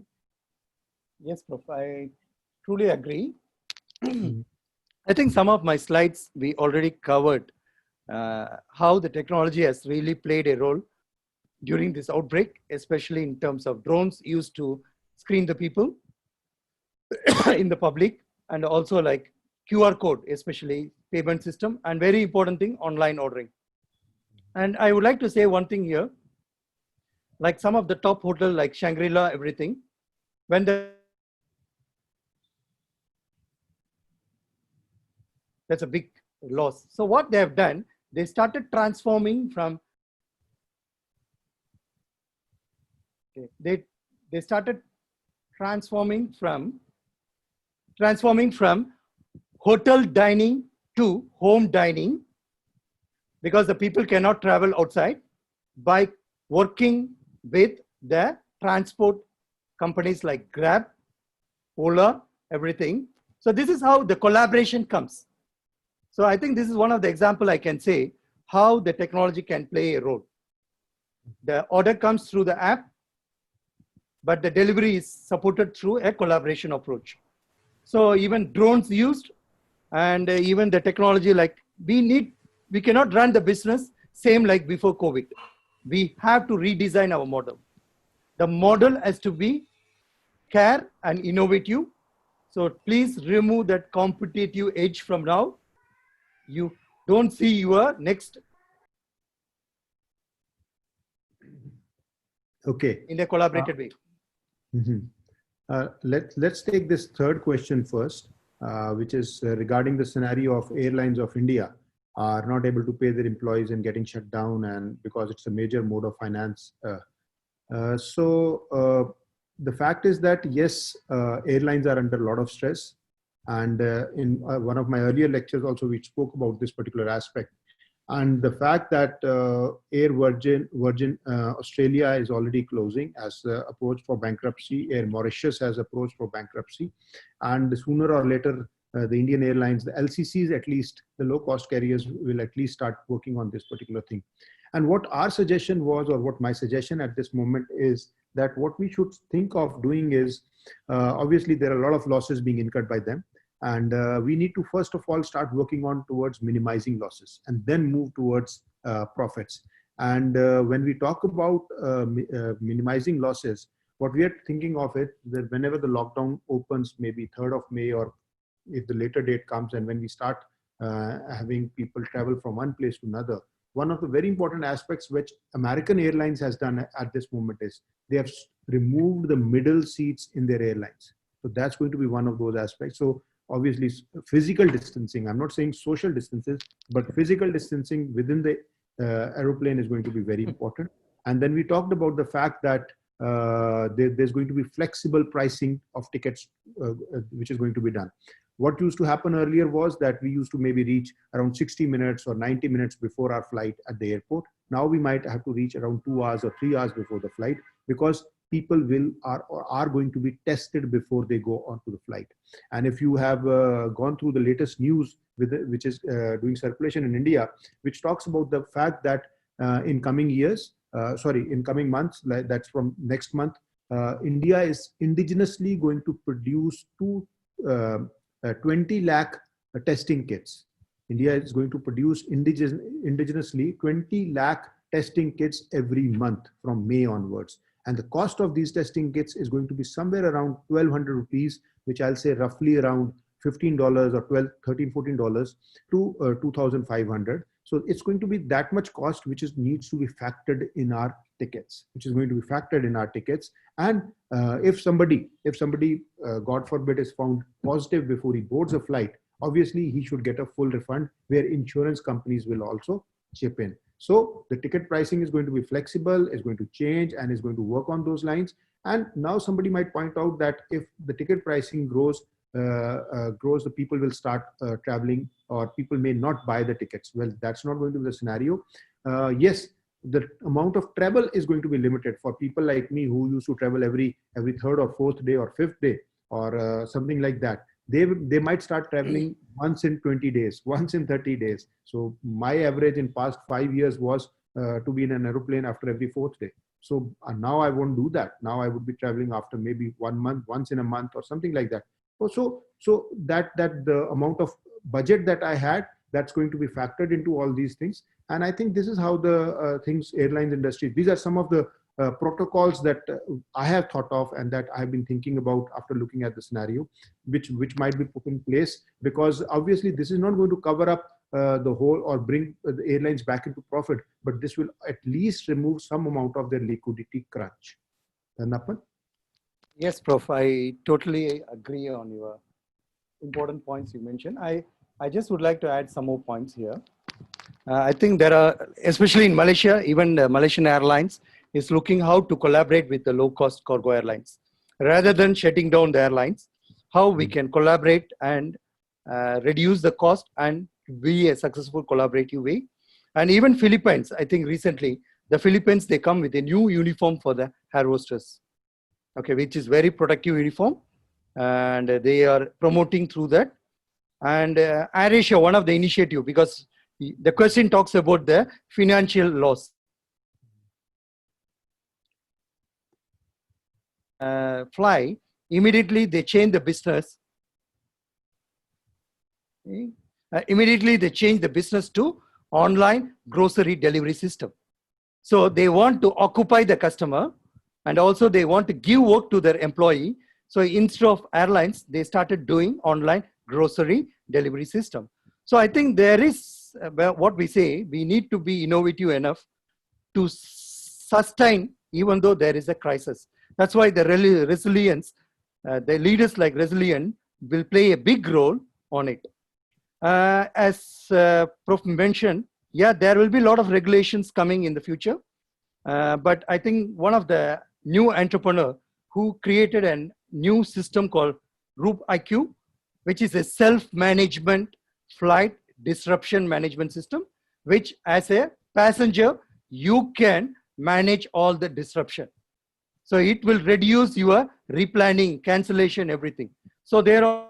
Yes, Prof. I truly agree. I think some of my slides we already covered how the technology has really played a role during this outbreak, especially in terms of drones used to screen the people in the public, and also like QR code, especially payment system, and very important thing, online ordering. And I would like to say one thing here, like some of the top hotel like Shangri-La, everything, when that's a big loss. So what they have done, they started transforming from, they started transforming from hotel dining to home dining, because the people cannot travel outside, by working with the transport companies like Grab, Ola, everything. So this is how the collaboration comes. So I think this is one of the example I can say how the technology can play a role. The order comes through the app, but the delivery is supported through a collaboration approach. So even drones used, and even the technology, like we cannot run the business same like before COVID. We have to redesign our model. The model has to be care and innovative. So please remove that competitive edge from now. you don't see your next Okay. in a collaborated way. Let's take this third question first, which is regarding the scenario of airlines of India are not able to pay their employees and getting shut down, and because it's a major mode of finance. The fact is that yes, airlines are under a lot of stress, and in one of my earlier lectures also we spoke about this particular aspect. And the fact that Air Virgin Australia is already closing, has approached for bankruptcy. Air Mauritius has approached for bankruptcy, and sooner or later, the Indian Airlines, the LCCs at least, the low-cost carriers will at least start working on this particular thing. And what our suggestion was, or what my suggestion at this moment is, that what we should think of doing is, obviously there are a lot of losses being incurred by them. And we need to first of all start working on towards minimizing losses and then move towards profits. And when we talk about minimizing losses, what we are thinking of it, that whenever the lockdown opens, maybe 3rd of May, or if the later date comes, and when we start having people travel from one place to another, one of the very important aspects which American Airlines has done at this moment is they have removed the middle seats in their airlines. So that's going to be one of those aspects. So obviously physical distancing, I'm not saying social distances, but physical distancing within the aeroplane is going to be very important. And then we talked about the fact that there's going to be flexible pricing of tickets, which is going to be done. What used to happen earlier was that we used to maybe reach around 60 minutes or 90 minutes before our flight at the airport. Now we might have to reach around 2 hours or 3 hours before the flight, because people are going to be tested before they go onto the flight. And if you have gone through the latest news which is doing circulation in India, which talks about the fact that in coming months, that's from next month, India is indigenously going to produce 20 lakh testing kits. India is going to produce indigenously 20 lakh testing kits every month from May onwards. And the cost of these testing kits is going to be somewhere around 1,200 rupees, which I'll say roughly around $15 or $13, $14 to 2,500. So it's going to be that much cost, which needs to be factored in our tickets, And if somebody, God forbid, is found positive before he boards a flight, obviously he should get a full refund, where insurance companies will also chip in. So the ticket pricing is going to be flexible, is going to change, and is going to work on those lines. And now somebody might point out that if the ticket pricing grows, the people will start traveling, or people may not buy the tickets. Well, that's not going to be the scenario. Yes, the amount of travel is going to be limited for people like me who used to travel every 3rd or 4th day or 5th day or something like that. They might start traveling once in 20 days, once in 30 days. So my average in past 5 years was to be in an aeroplane after every 4th day. So now I won't do that. Now I would be traveling after maybe 1 month, once in a month or something like that. So that the amount of budget that I had, that's going to be factored into all these things. And I think this is how the airlines industry, these are some of the protocols that I have thought of and that I have been thinking about after looking at the scenario, which might be put in place, because obviously this is not going to cover up the whole or bring the airlines back into profit, but this will at least remove some amount of their liquidity crunch. Kandappan? Yes, Prof. I totally agree on your important points you mentioned. I just would like to add some more points here. I think there are, especially in Malaysia, even the Malaysian Airlines is looking how to collaborate with the low-cost cargo airlines. Rather than shutting down the airlines, how we can collaborate and reduce the cost and be a successful collaborative way. And even Philippines, I think recently, the Philippines, they come with a new uniform for the air hostess, okay, which is very protective uniform, and they are promoting through that. And AirAsia, one of the initiative, because the question talks about the financial loss. Fly, immediately they change the business. Okay. Immediately they change the business to online grocery delivery system. So they want to occupy the customer, and also they want to give work to their employee. So instead of airlines, they started doing online grocery delivery system. So I think there is, what we say, we need to be innovative enough to sustain even though there is a crisis. That's why the resilience, the leaders like Resilient will play a big role on it. As Prof mentioned, yeah, there will be a lot of regulations coming in the future. But I think one of the new entrepreneur who created a new system called Roop IQ, which is a self-management flight disruption management system, which as a passenger, you can manage all the disruption. So it will reduce your replanning, cancellation, everything. So there are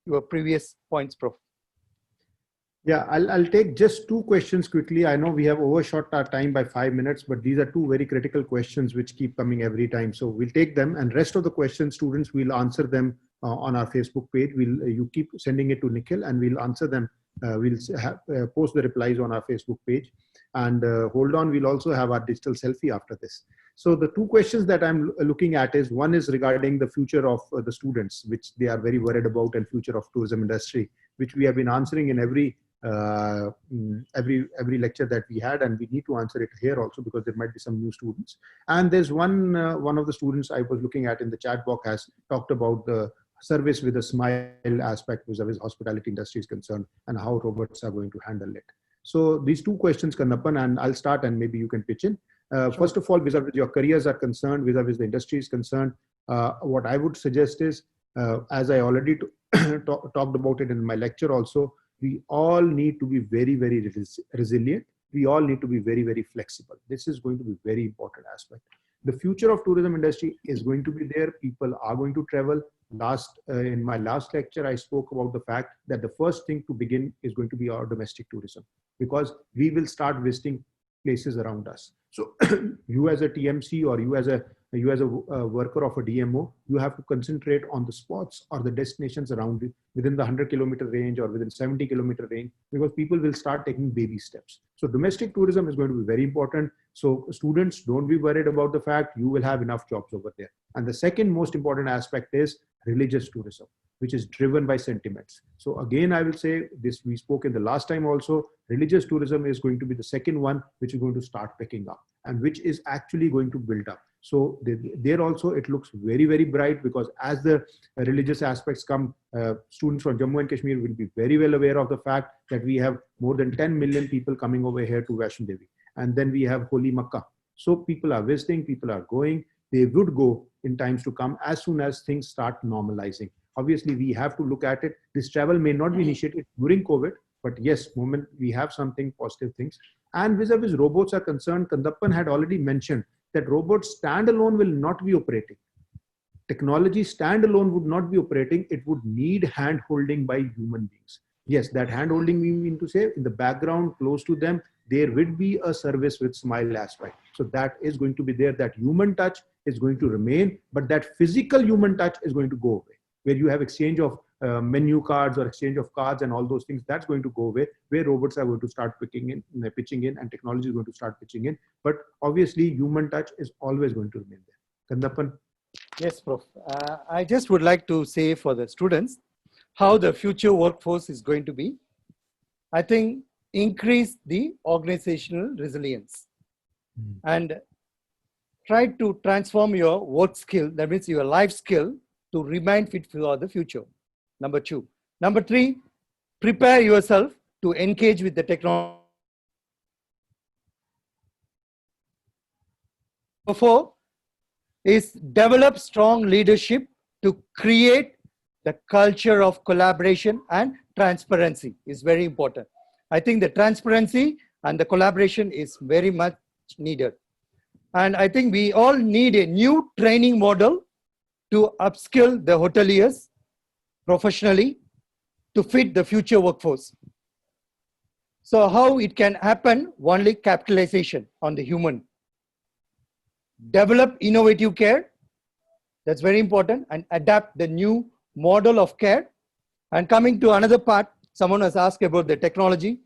your previous points, Prof. Yeah, I'll take just two questions quickly. I know we have overshot our time by 5 minutes, but these are two very critical questions which keep coming every time. So we'll take them, and rest of the questions, students, we'll answer them on our Facebook page. You keep sending it to Nikhil, and we'll answer them. We'll post the replies on our Facebook page. And hold on, we'll also have our digital selfie after this. So the two questions that I'm looking at is, one is regarding the future of the students, which they are very worried about, and future of tourism industry, which we have been answering in every lecture that we had, and we need to answer it here also because there might be some new students. And there's one of the students I was looking at in the chat box has talked about the service with a smile aspect vis-a-vis hospitality industry is concerned, and how robots are going to handle it. So these two questions, Kandappan, and I'll start and maybe you can pitch in. Sure. First of all, vis-a-vis your careers are concerned, vis-a-vis the industry is concerned, what I would suggest is, as I already talked about it in my lecture also, we all need to be very, very resilient. We all need to be very, very flexible. This is going to be a very important aspect. The future of tourism industry is going to be there. People are going to travel. In my last lecture, I spoke about the fact that the first thing to begin is going to be our domestic tourism, because we will start visiting places around us. So you as a TMC, or you as a worker of a DMO, you have to concentrate on the spots or the destinations around it within the 100-kilometer range or within 70-kilometer range, because people will start taking baby steps. So domestic tourism is going to be very important. So students, don't be worried about the fact you will have enough jobs over there. And the second most important aspect is religious tourism, which is driven by sentiments. So again, I will say this, we spoke in the last time also, religious tourism is going to be the second one, which is going to start picking up, and which is actually going to build up. So there also, it looks very, very bright, because as the religious aspects come, students from Jammu and Kashmir will be very well aware of the fact that we have more than 10 million people coming over here to Vaishno Devi. And then we have Holy Makkah. So people are visiting, people are going. They would go in times to come as soon as things start normalizing. Obviously, we have to look at it. This travel may not be initiated during COVID, but yes, moment we have something positive things. And vis-a-vis robots are concerned, Kandappan had already mentioned that robots standalone will not be operating. Technology standalone would not be operating. It would need hand-holding by human beings. Yes, that hand-holding we mean to say in the background, close to them, there will be a service with smile aspect. So that is going to be there. That human touch is going to remain, but that physical human touch is going to go away. Where you have exchange of menu cards or exchange of cards and all those things, that's going to go away, where robots are going to start pitching in, and technology is going to start pitching in. But obviously, human touch is always going to remain there. Kandappan? Yes, Prof. I just would like to say for the students, how the future workforce is going to be. I think increase the organizational resilience and try to transform your work skill, that means your life skill, to remain fit for the future. Number 2. Number 3, prepare yourself to engage with the technology. Number 4 is develop strong leadership to create the culture of collaboration, and transparency is very important. I think the transparency and the collaboration is very much needed. And I think we all need a new training model to upskill the hoteliers professionally to fit the future workforce. So how it can happen? Only capitalization on the human. Develop innovative care. That's very important. And adapt the new model of care. And coming to another part, someone has asked about the technology.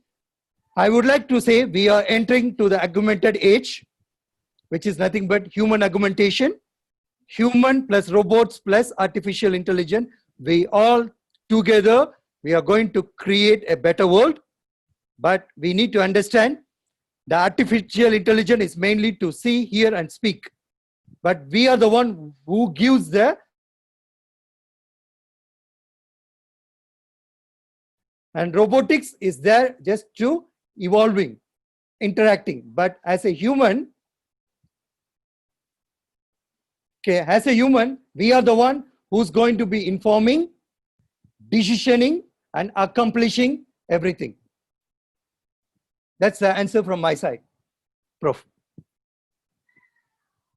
I would like to say we are entering to the augmented age, which is nothing but human augmentation. human plus robots plus artificial intelligence, we all together, we are going to create a better world. But we need to understand the artificial intelligence is mainly to see, hear, and speak. But we are the one who gives the and robotics is there just to evolving, interacting. But as a human, okay, as a human, we are the one who's going to be informing, decisioning, and accomplishing everything. That's the answer from my side, Prof.